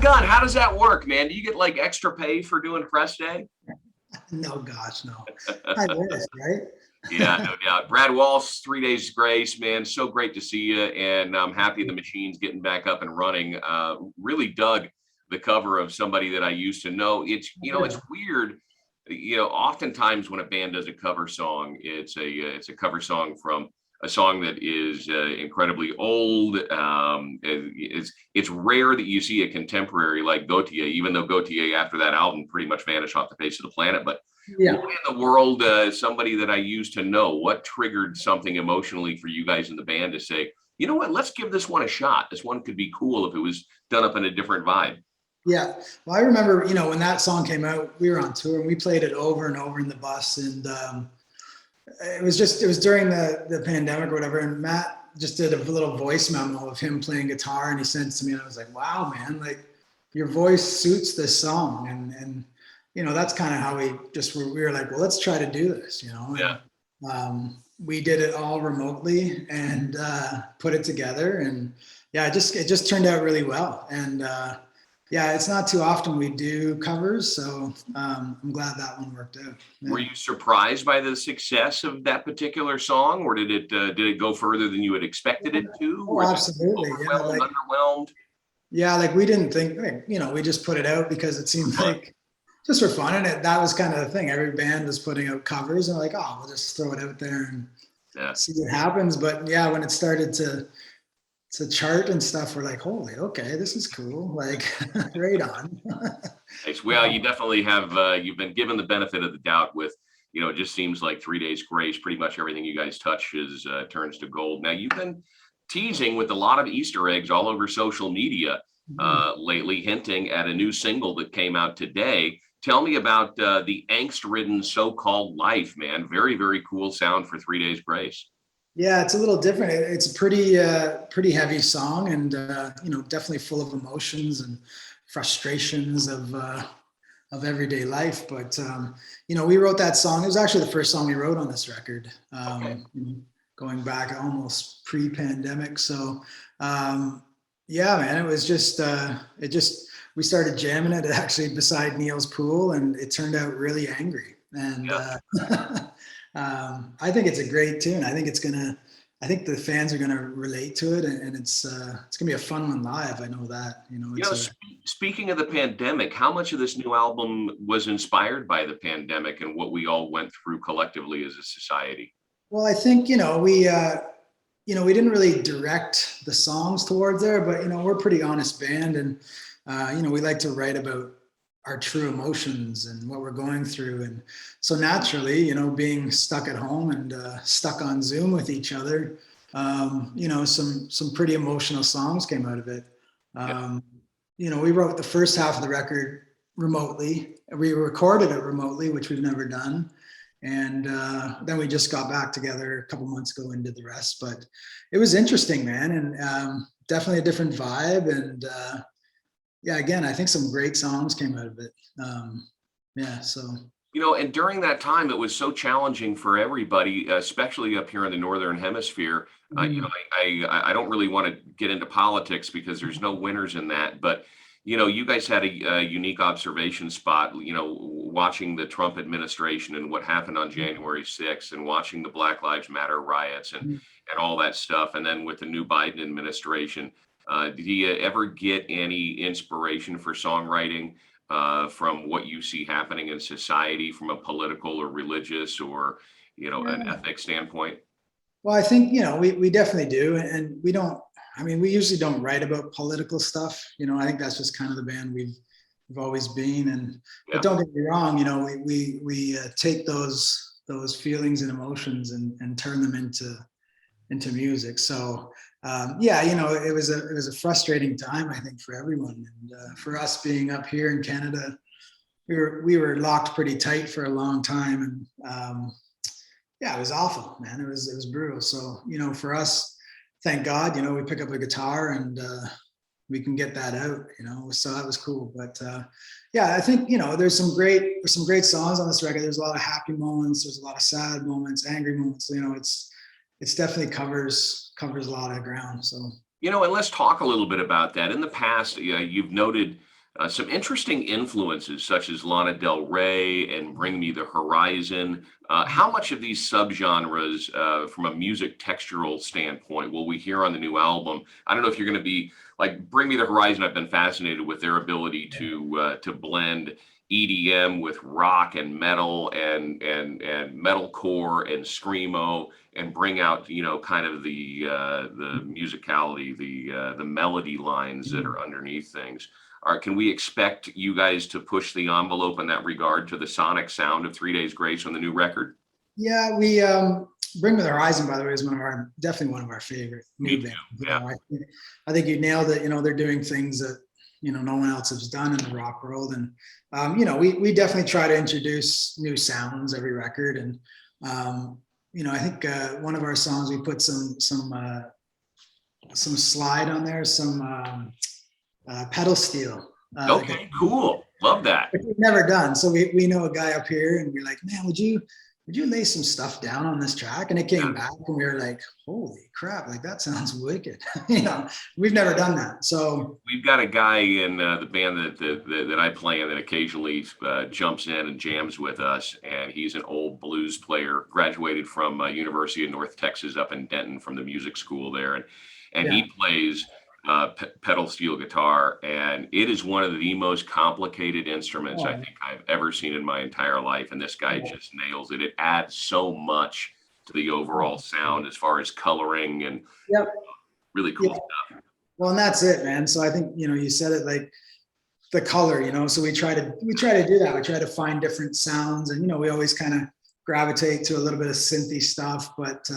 gun. How does that work, man? Do you get like extra pay for doing press day? No, gosh, no. I wish, right? Yeah, no doubt. Brad Walst, 3 Days Grace, man. So great to see you. And I'm happy the machine's getting back up and running. Really dug the cover of somebody that I used to know. It's weird. Oftentimes when a band does a cover song, it's a cover song from a song that is incredibly old. It's rare that you see a contemporary like Gautier, even though Gautier after that album pretty much vanished off the face of the planet. But Yeah. what in the world, somebody that I used to know, what triggered something emotionally for you guys in the band to say, you know what, let's give this one a shot. This one could be cool if it was done up in a different vibe. Yeah. Well, I remember, when that song came out, we were on tour and we played it over and over in the bus. And it was during the pandemic or whatever. And Matt just did a little voice memo of him playing guitar and he sent it to me and I was like, wow, man, like your voice suits this song. And that's kind of how we were like, well, let's try to do this, Yeah. And, we did it all remotely and put it together. And yeah, it just turned out really well. And yeah, it's not too often we do covers, so I'm glad that one worked out. Yeah. Were you surprised by the success of that particular song, or did it go further than you had expected it to? Oh, absolutely. Underwhelmed? Yeah, like we didn't think, we just put it out because it seemed like just for fun, and that was kind of the thing. Every band was putting out covers, and like, oh, we'll just throw it out there and see what happens. But yeah, when it started to chart and stuff, we're like, holy, okay, this is cool. Like, right on. Nice. Well, you definitely have, you've been given the benefit of the doubt with, it just seems like 3 Days Grace, pretty much everything you guys touch turns to gold. Now, you've been teasing with a lot of Easter eggs all over social media lately, hinting at a new single that came out today. Tell me about the angst-ridden so-called life, man. Very, very cool sound for 3 Days Grace. Yeah, it's a little different. It's a pretty heavy song, and definitely full of emotions and frustrations of everyday life. But we wrote that song. It was actually the first song we wrote on this record, going back almost pre-pandemic. So yeah, man, it was just we started jamming it actually beside Neil's pool, and it turned out really angry. And I think it's a great tune. I think the fans are gonna relate to it, and it's gonna be a fun one live. I know that. Speaking of the pandemic, how much of this new album was inspired by the pandemic and what we all went through collectively as a society? Well, I think we didn't really direct the songs towards there, but we're a pretty honest band, and we like to write about our true emotions and what we're going through. And so naturally, being stuck at home and stuck on Zoom with each other, some pretty emotional songs came out of it. We wrote the first half of the record remotely. We recorded it remotely, which we've never done. And then we just got back together a couple months ago and did the rest. But it was interesting, man, and definitely a different vibe. And yeah, again, I think some great songs came out of it. And during that time, it was so challenging for everybody, especially up here in the Northern Hemisphere. I don't really want to get into politics because there's no winners in that, but you guys had a unique observation spot, watching the Trump administration and what happened on January 6th and watching the Black Lives Matter riots and all that stuff. And then with the new Biden administration, do you ever get any inspiration for songwriting from what you see happening in society from a political or religious or, an ethic standpoint? Well, I think, we definitely do. And we usually don't write about political stuff. I think that's just kind of the band we've always been. But don't get me wrong, we take those feelings and emotions and turn them into music. So it was a frustrating time, I think, for everyone. And for us being up here in Canada, we were locked pretty tight for a long time. And it was awful, man. It was brutal. So, for us, thank God, we pick up a guitar and we can get that out, so that was cool. But I think, there's some great songs on this record. There's a lot of happy moments. There's a lot of sad moments, angry moments. It's definitely covers a lot of ground. So, and let's talk a little bit about that. In the past, you've noted some interesting influences such as Lana Del Rey and Bring Me the Horizon. How much of these subgenres, from a music textural standpoint, will we hear on the new album? I don't know if you're going to be like Bring Me the Horizon. I've been fascinated with their ability to blend EDM with rock and metal and metalcore and screamo and bring out, you know, kind of the musicality, the melody lines that are underneath things. Can we expect you guys to push the envelope in that regard to the sonic sound of 3 Days Grace on the new record? Yeah, we Bring Me the Horizon, by the way, is definitely one of our favorite new bands. Yeah. I think you nailed it. You know, they're doing things that, you know, no one else has done in the rock world. And, you know, we definitely try to introduce new sounds every record. And, you know, I think one of our songs, we put some slide on there, some pedal steel. Okay, cool. Love that. Which we've never done. So we know a guy up here and we're like, man, would you lay some stuff down on this track? And it came back and we were like, holy crap, like that sounds wicked. You know, we've never done that. So we've got a guy in the band that I play in that occasionally jumps in and jams with us. And he's an old blues player, graduated from University of North Texas up in Denton from the music school there. And he plays pedal steel guitar, and it is one of the most complicated instruments I think I've ever seen in my entire life. And this guy just nails it. It adds so much to the overall sound as far as coloring and really cool stuff. Well, and that's it, man. So I think, you know, you said it, like the color, you know, so we try to do that. We try to find different sounds, and, you know, we always kind of gravitate to a little bit of synthy stuff, but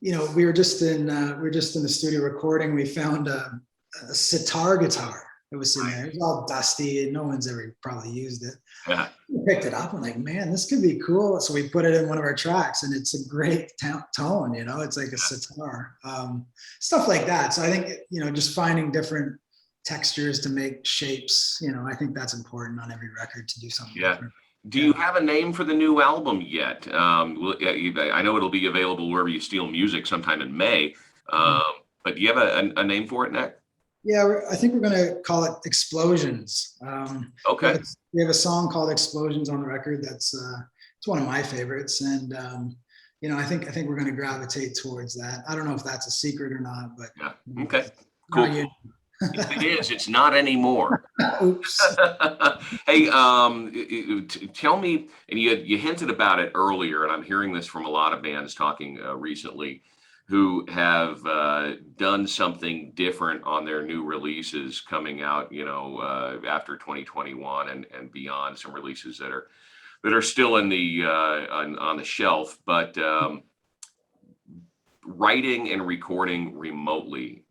you know, we were just in the studio recording. We found a sitar guitar. It was in there. It was all dusty and no one's ever probably used it. Yeah. We picked it up and like, man, this could be cool. So we put it in one of our tracks, and it's a great tone, you know, it's like a sitar, stuff like that. So I think, you know, just finding different textures to make shapes, you know, I think that's important on every record to do something different. Do you have a name for the new album yet? I know it'll be available wherever you steal music sometime in May, but do you have a name for it, Nick? Yeah, I think we're going to call it Explosions. Okay. We have a song called Explosions on the record. It's one of my favorites, and you know, I think we're going to gravitate towards that. I don't know if that's a secret or not, but yeah. Okay, cool. It is. It's not anymore. Oops. Hey, tell me, and you hinted about it earlier, and I'm hearing this from a lot of bands talking recently who have done something different on their new releases coming out, you know, after 2021 and beyond. Some releases that are still in the on the shelf, but writing and recording remotely.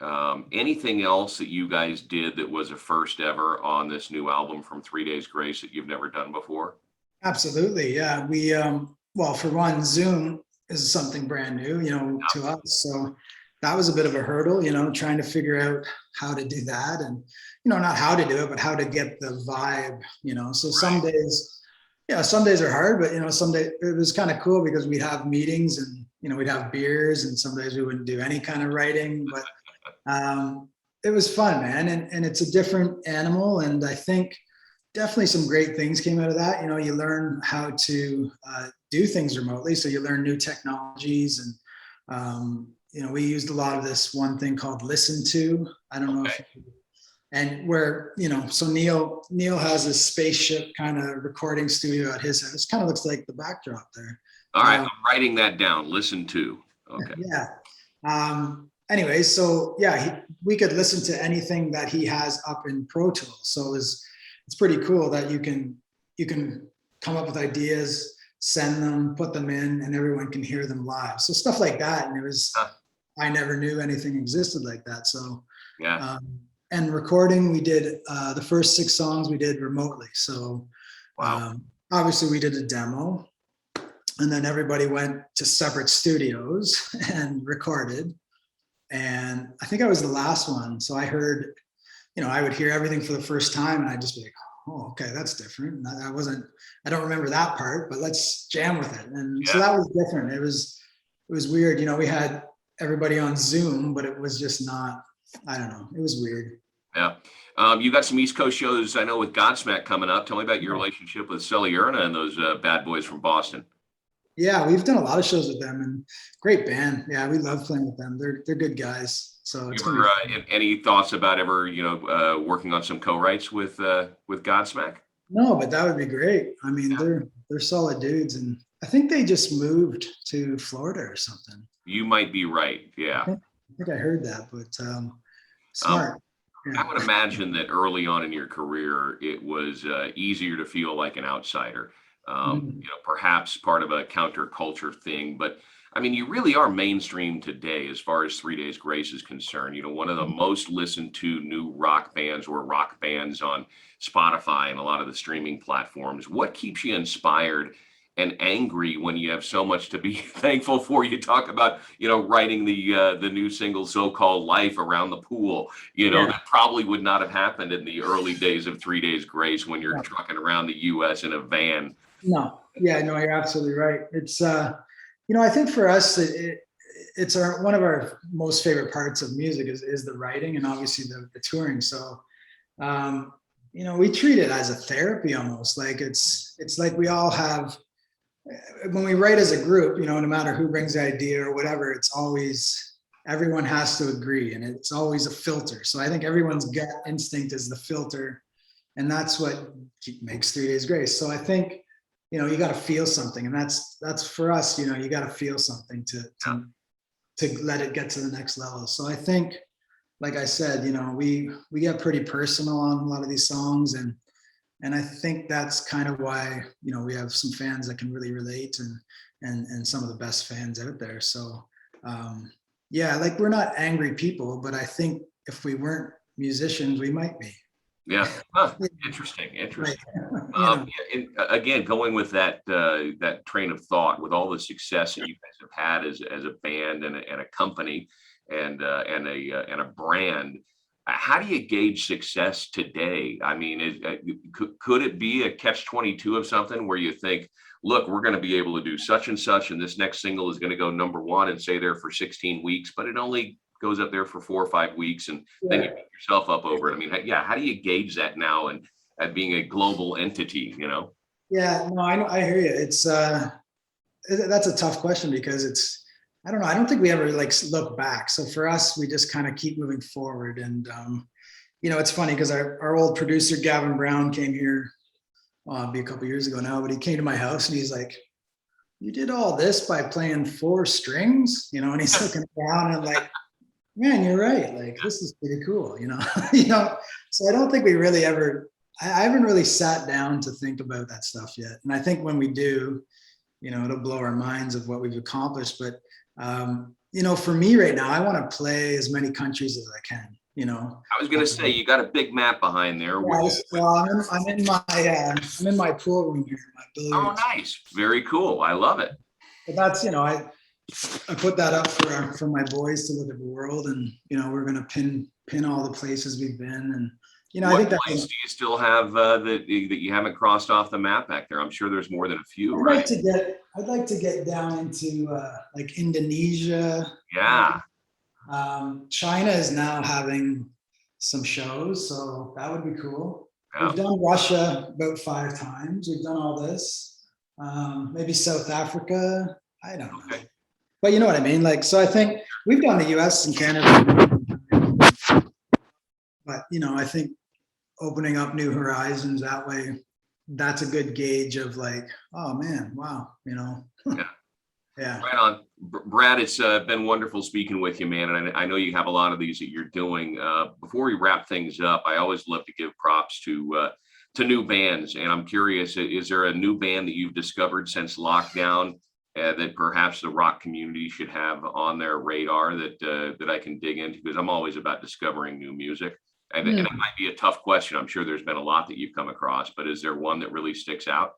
Anything else that you guys did that was a first ever on this new album from 3 Days Grace that you've never done before? Absolutely, yeah. We well, for one, Zoom is something brand new, you know, to us. So that was a bit of a hurdle, you know, trying to figure out how to do that, and, you know, not how to do it, but how to get the vibe, you know. So some days, yeah, some days are hard, but, you know, some days it was kind of cool because we'd have meetings and, you know, we'd have beers, and some days we wouldn't do any kind of writing, but it was fun, man. And it's a different animal. And I think definitely some great things came out of that. You know, you learn how to do things remotely. So you learn new technologies, and, you know, we used a lot of this one thing called Listen To. I don't know if, and where, you know, so Neil has a spaceship kind of recording studio at his house. Kind of looks like the backdrop there. All right, I'm writing that down. Listen To. Okay. Yeah. Anyways, so yeah, we could listen to anything that he has up in Pro Tools. So it's pretty cool that you can come up with ideas, send them, put them in, and everyone can hear them live. So stuff like that. And it was, I never knew anything existed like that. So yeah. And recording, we did the first 6 songs we did remotely. So obviously we did a demo, and then everybody went to separate studios and recorded. And I think I was the last one. So I heard, you know, I would hear everything for the first time, and I'd just be like, oh, okay, that's different. I don't remember that part, but let's jam with it. And so that was different. It was weird. You know, we had everybody on Zoom, but it was just not, I don't know. It was weird. Yeah. You got some East Coast shows, I know, with Godsmack coming up. Tell me about your relationship with Sully Erna and those bad boys from Boston. Yeah, we've done a lot of shows with them, and great band. Yeah, we love playing with them. They're good guys. So You it's gonna ever be fun. any thoughts about ever, working on some co-writes with Godsmack? No, but that would be great. I mean, they're solid dudes, and I think they just moved to Florida or something. You might be right. I Yeah. think I think I heard that, but Um, smart. I Yeah. would imagine that early on in your career, it was easier to feel like an outsider. Mhm. Perhaps part of a counterculture thing, but I mean, you really are mainstream today as far as 3 Days Grace is concerned. One of the most listened to new rock bands or rock bands on Spotify and a lot of the streaming platforms. What keeps you inspired and angry when you have so much to be thankful for? You talk about, writing the new single so-called Life around the pool, Yeah. that probably would not have happened in the early days of 3 Days Grace when you're No. trucking around the US in a van. No. Yeah. No, you're absolutely right. It's I think for us, it's one of our most favorite parts of music is the writing and obviously the touring. So we treat it as a therapy almost. Like it's like we all have when we write as a group, no matter who brings the idea or whatever, it's always everyone has to agree and it's always a filter. So I think everyone's gut instinct is the filter, and that's what makes 3 Days Grace. So I think, you got to feel something, and that's for us, you got to feel something to let it get to the next level. So I think, like I said, we get pretty personal on a lot of these songs, and I think that's kind of why we have some fans that can really relate, and some of the best fans out there. So yeah, like we're not angry people, but I think if we weren't musicians, we might be. Yeah. Huh. Interesting. Right. Interesting. You And again, going with that train of thought, with all the success that you guys have had as a band and a company and a brand, how do you gauge success today? I mean, could it be a catch-22 of something where you think, look, we're going to be able to do such and such, and this next single is going to go number one and stay there for 16 weeks, but it only goes up there for 4 or 5 weeks, and then you yeah. beat yourself up over it. I mean, yeah, how do you gauge that now and at being a global entity? Yeah, no, I know, I hear you. That's a tough question because I don't know. I don't think we ever like look back. So for us, we just kind of keep moving forward. And it's funny because our old producer Gavin Brown came here, it'll be a couple years ago now, but he came to my house and he's like, "You did all this by playing 4 strings," and he's looking around and I'm like, "Man, you're right. Like this is pretty cool," So I don't think we really ever. I haven't really sat down to think about that stuff yet. And I think when we do, it'll blow our minds of what we've accomplished. But for me right now, I want to play as many countries as I can. I was going to say, you got a big map behind there. Yeah, well, I'm in my pool room here, my Oh, billiards. nice. Very cool. I love it. But that's I put that up for my boys to look at the world, and we're gonna pin all the places we've been, and I think What that's. place do you still have that you haven't crossed off the map back there? I'm sure there's more than a few, right? I'd like to get down into like Indonesia. Yeah. China is now having some shows, so that would be cool. Yeah. We've done Russia about 5 times. We've done all this. Maybe South Africa. I don't know. Okay. But you know what I mean? Like, so I think we've done the US and Canada. But, I think opening up new horizons that way, that's a good gauge of like, oh man, wow, Yeah. Yeah. Right on. Brad, it's been wonderful speaking with you, man. And I know you have a lot of these that you're doing. Before we wrap things up, I always love to give props to new bands. And I'm curious, is there a new band that you've discovered since lockdown that perhaps the rock community should have on their radar that I can dig into? Because I'm always about discovering new music. And it might be a tough question. I'm sure there's been a lot that you've come across, but is there one that really sticks out?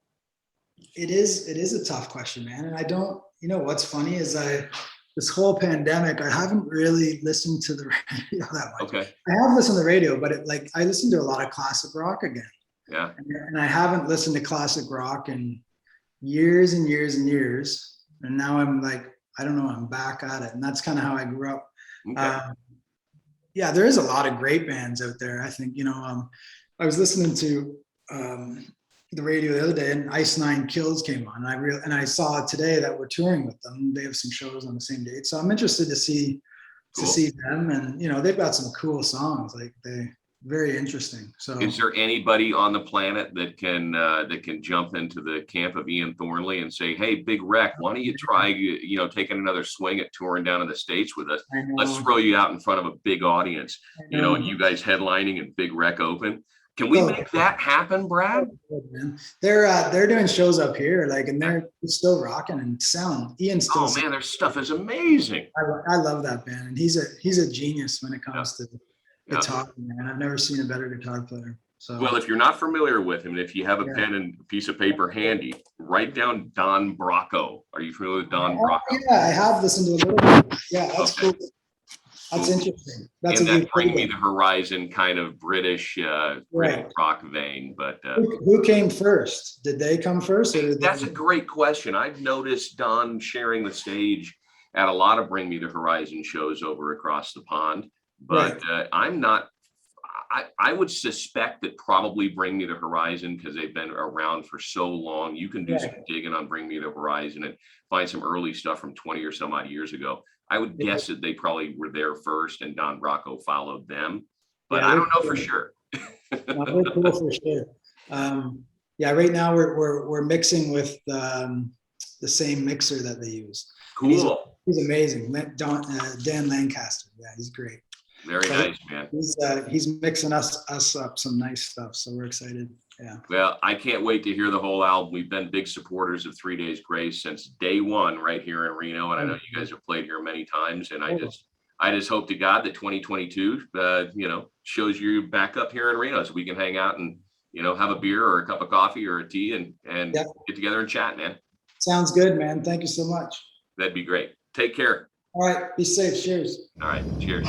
It is a tough question, man. And I don't, what's funny is this whole pandemic, I haven't really listened to the radio that much. Okay. I have listened to the radio, but I listen to a lot of classic rock again. Yeah. And I haven't listened to classic rock in years and years and years. And now I'm like, I don't know, I'm back at it. And that's kind of how I grew up. Okay. yeah, there is a lot of great bands out there. I think, I was listening to the radio the other day, and Ice Nine Kills came on. And I saw today that we're touring with them. They have some shows on the same date, so I'm interested to see them. And they've got some cool songs. Like they very interesting. So, is there anybody on the planet that can jump into the camp of Ian Thornley and say, "Hey, Big Rec, why don't you try taking another swing at touring down in the States with us? Let's throw you out in front of a big audience, and you guys headlining and Big Rec open." Can we make that happen, Brad? They're doing shows up here, like, and they're still rocking and sound. Ian still. Oh man, their stuff is amazing. I love that band, and he's a genius when it comes to guitar. Man, I've never seen a better guitar player. So, well, if you're not familiar with him, and if you have a pen and a piece of paper handy, write down Don Brocco. Are you familiar with Don Brocco? Yeah, I have listened to a little bit. Yeah, that's cool. That's interesting. That's and that Bring Me the Horizon kind of British rock vein. But who came first? Did they come first? That's a great question. I've noticed Don sharing the stage at a lot of Bring Me the Horizon shows over across the pond. But I'm not. I would suspect that probably Bring Me the Horizon, because they've been around for so long. You can do some digging on Bring Me the Horizon and find some early stuff from 20 or some odd years ago. I would guess that they probably were there first and Don Brocco followed them, but I don't know for sure. They're cool for sure. Right now we're mixing with the same mixer that they use. Cool. He's amazing. Dan Lancaster. Yeah, he's great. Very nice, man. He's mixing us up some nice stuff, so we're excited. Yeah. Well, I can't wait to hear the whole album. We've been big supporters of 3 Days Grace since day one right here in Reno, and I know you guys have played here many times. And I just hope to God that 2022, shows you back up here in Reno, so we can hang out and have a beer or a cup of coffee or a tea and get together and chat, man. Sounds good, man. Thank you so much. That'd be great. Take care. All right. Be safe. Cheers. All right. Cheers.